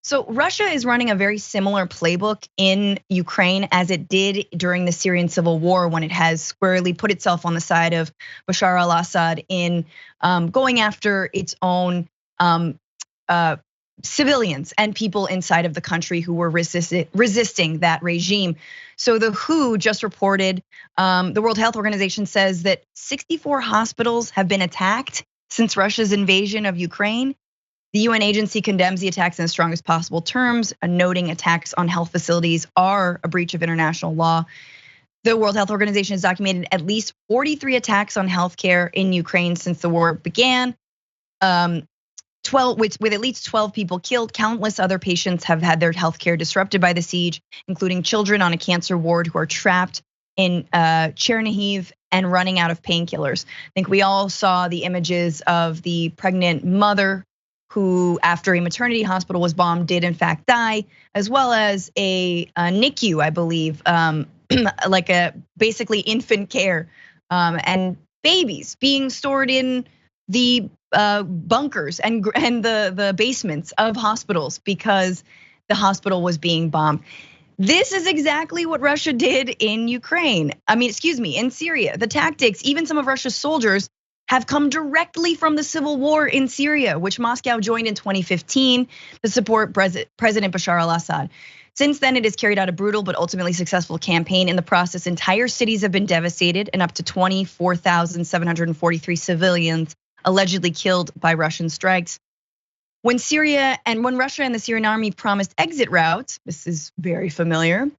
So Russia is running a very similar playbook in Ukraine as it did during the Syrian civil war, when it has squarely put itself on the side of Bashar al-Assad in going after its own civilians and people inside of the country who were resisting that regime. So the WHO just reported, the World Health Organization says that 64 hospitals have been attacked since Russia's invasion of Ukraine. The UN agency condemns the attacks in the strongest possible terms, noting attacks on health facilities are a breach of international law. The World Health Organization has documented at least 43 attacks on healthcare in Ukraine since the war began. 12 with at least 12 people killed. Countless other patients have had their healthcare disrupted by the siege, including children on a cancer ward who are trapped in Chernihiv and running out of painkillers. I think we all saw the images of the pregnant mother who, after a maternity hospital was bombed, did in fact die, as well as a NICU, I believe, like a basically infant care, and babies being stored in the bunkers and the basements of hospitals because the hospital was being bombed. This is exactly what Russia did in Ukraine. In Syria. The tactics, even some of Russia's soldiers, have come directly from the civil war in Syria, which Moscow joined in 2015 to support President Bashar al-Assad. Since then, it has carried out a brutal but ultimately successful campaign. In the process, entire cities have been devastated and up to 24,743 civilians allegedly killed by Russian strikes. When Russia and the Syrian army promised exit routes, this is very familiar,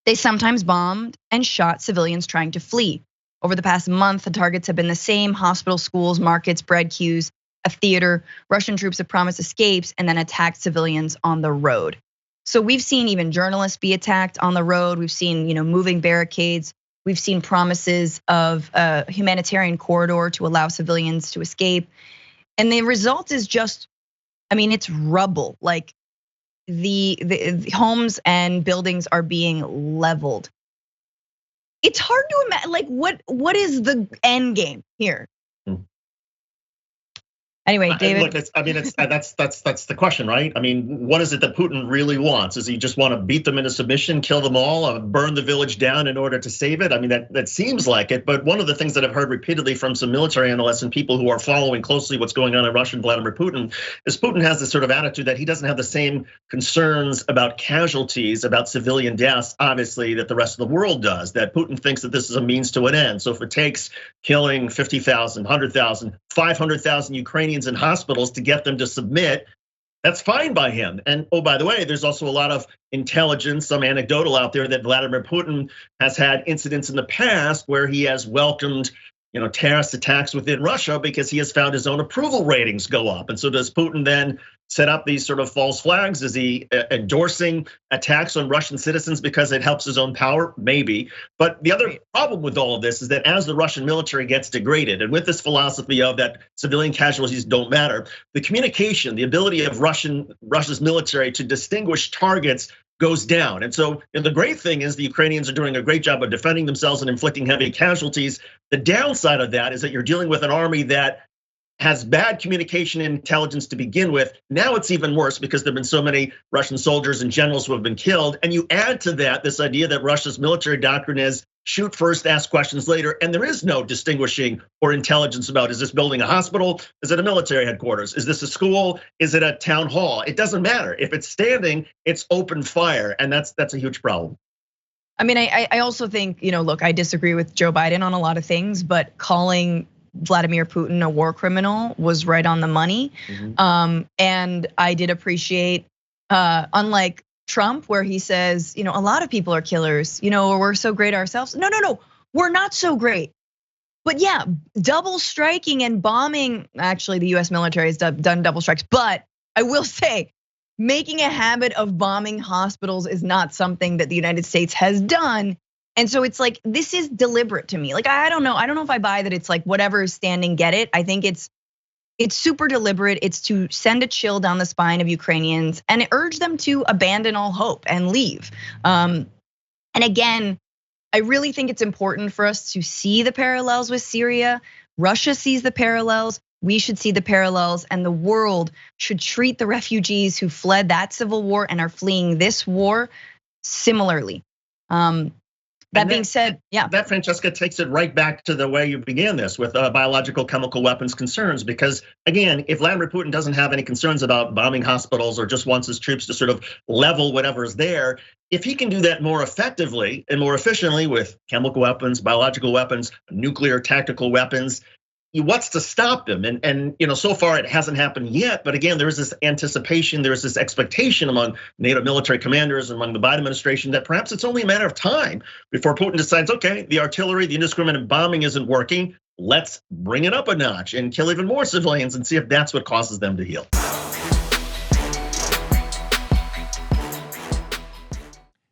they sometimes bombed and shot civilians trying to flee. Over the past month, the targets have been the same: hospitals, schools, markets, bread queues, a theater. Russian troops have promised escapes and then attacked civilians on the road. So we've seen even journalists be attacked on the road. We've seen moving barricades. We've seen promises of a humanitarian corridor to allow civilians to escape. And the result is just, it's rubble. Like the homes and buildings are being leveled. It's hard to imagine, like what is the end game here? Anyway, David. Look, that's the question, right? What is it that Putin really wants? Does he just want to beat them into submission, kill them all, burn the village down in order to save it? That seems like it. But one of the things that I've heard repeatedly from some military analysts and people who are following closely what's going on in Russia and Vladimir Putin is Putin has this sort of attitude that he doesn't have the same concerns about casualties, about civilian deaths, obviously, that the rest of the world does. That Putin thinks that this is a means to an end. So if it takes killing 50,000, 100,000, 500,000 Ukrainians in hospitals to get them to submit, that's fine by him. And oh, by the way, there's also a lot of intelligence, some anecdotal out there that Vladimir Putin has had incidents in the past where he has welcomed terrorist attacks within Russia because he has found his own approval ratings go up. And so does Putin then set up these sort of false flags? Is he endorsing attacks on Russian citizens because it helps his own power? Maybe. But the other problem with all of this is that as the Russian military gets degraded, and with this philosophy of that civilian casualties don't matter, the communication, the ability of Russia's military to distinguish targets goes down. And so the great thing is the Ukrainians are doing a great job of defending themselves and inflicting heavy casualties. The downside of that is that you're dealing with an army that has bad communication and intelligence to begin with. Now it's even worse because there've been so many Russian soldiers and generals who have been killed. And you add to that this idea that Russia's military doctrine is shoot first, ask questions later. And there is no distinguishing or intelligence about, is this building a hospital? Is it a military headquarters? Is this a school? Is it a town hall? It doesn't matter. If it's standing, it's open fire. And that's a huge problem. I also think, look, I disagree with Joe Biden on a lot of things, but calling Vladimir Putin a war criminal was right on the money. And I did appreciate, unlike Trump, where he says, a lot of people are killers, or we're so great ourselves. No, we're not so great. But yeah, double striking and bombing, actually the US military has done double strikes, but I will say, making a habit of bombing hospitals is not something that the United States has done. And so it's like, this is deliberate to me. Like, I don't know if I buy that it's like whatever is standing, get it. I think it's super deliberate. It's to send a chill down the spine of Ukrainians and urge them to abandon all hope and leave. And again, I really think it's important for us to see the parallels with Syria. Russia sees the parallels. we should see the parallels, and the world should treat the refugees who fled that civil war and are fleeing this war similarly. That being said, yeah. That, Francesca, takes it right back to the way you began this with biological chemical weapons concerns. Because again, if Vladimir Putin doesn't have any concerns about bombing hospitals or just wants his troops to sort of level whatever's there, if he can do that more effectively and more efficiently with chemical weapons, biological weapons, nuclear tactical weapons, what's to stop him? And so far it hasn't happened yet. But again, there is this anticipation, there is this expectation among NATO military commanders, among the Biden administration, that perhaps it's only a matter of time before Putin decides, okay, the artillery, the indiscriminate bombing isn't working. Let's bring it up a notch and kill even more civilians and see if that's what causes them to heal.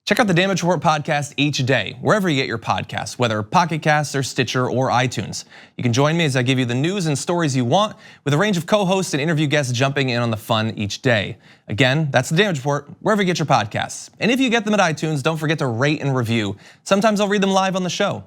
Check out the Damage Report podcast each day, wherever you get your podcasts, whether Pocket Casts or Stitcher or iTunes. You can join me as I give you the news and stories you want, with a range of co-hosts and interview guests jumping in on the fun each day. Again, that's the Damage Report, wherever you get your podcasts. And if you get them at iTunes, don't forget to rate and review. Sometimes I'll read them live on the show.